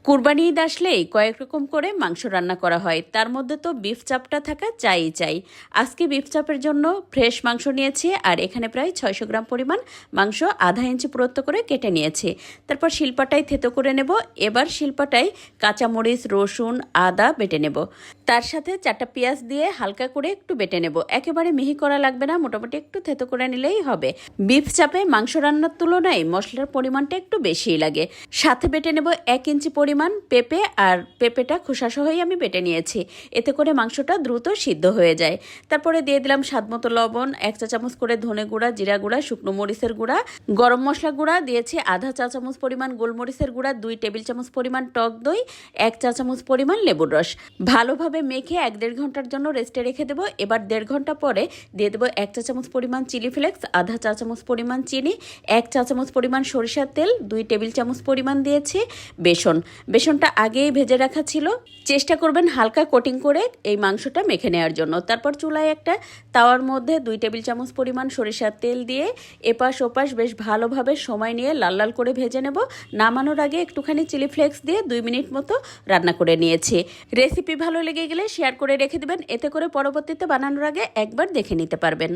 কুরবানি ঈদ আসলেই কয়েক রকম করে মাংস রান্না করা হয়, তার মধ্যে তো বিফ চাপটা থাকা চাই। আজকে বিফ চাপের জন্য ফ্রেশ মাংস নিয়েছি, আর এখানে প্রায় 600 গ্রাম পরিমাণ মাংস আধা ইঞ্চি পুরুত্ব করে কেটে নিয়েছি। তারপর শিলপাটায় থেতো করে নেব। এবার শিলপাটায় কাঁচামরিচ, রসুন, আদা বেটে নেব। তার সাথে 4টা পেঁয়াজ দিয়ে হালকা করে একটু বেটে নেব। একেবারে মিহি করা লাগবে না, মোটামুটি একটু থেতো করে নিলেই হবে। বিফ চাপে মাংস রান্নার তুলনায় মশলার পরিমাণটা একটু বেশিই লাগে। সাথে বেটে নেব 1 ইঞ্চি পরিমাণ পেঁপে, আর পেঁপেটা খোসাসহই আমি বেটে নিয়েছি। এতে করে মাংসটা দ্রুত সিদ্ধ হয়ে যায়। তারপরে দিয়ে দিলাম স্বাদমতো লবণ, 1 চা চামচ করে ধনে গুঁড়া, জিরা গুঁড়া, শুকনো মরিচের গুঁড়া, গরম মশলা গুঁড়া দিয়েছি আধা চা চামচ পরিমাণ, গোলমরিচের গুঁড়া 2 টেবিল চামচ পরিমাণ, টক দই 1 চা চামচ পরিমাণ, লেবুর রস। ভালোভাবে মেখে 1-1.5 ঘন্টার জন্য রেস্টে রেখে দেবো। এবার 1.5 ঘন্টা পরে দিয়ে দেবো 1 চা চামচ পরিমাণ চিলি ফ্লেক্স, আধা চা চামচ পরিমাণ চিনি, 1 চা চামচ পরিমাণ সরিষার তেল, 2 টেবিল চামচ পরিমাণ দিয়েছি বেসনটা আগেই ভেজে রাখা ছিল। চেষ্টা করবেন হালকা কোটিং করে এই মাংসটা মেখে নেওয়ার জন্য। তারপর চুলায় একটা তাওয়ার মধ্যে 2 টেবিল চামচ পরিমাণ সরিষার তেল দিয়ে এপাশ ওপাশ বেশ ভালোভাবে সময় নিয়ে লাল লাল করে ভেজে নেব। নামানোর আগে একটুখানি চিলি ফ্লেক্স দিয়ে 2 মিনিট মতো রান্না করে নিয়েছি। রেসিপি ভালো লেগে গেলে শেয়ার করে রেখে দেবেন, এতে করে পরবর্তীতে বানানোর আগে একবার দেখে নিতে পারবেন।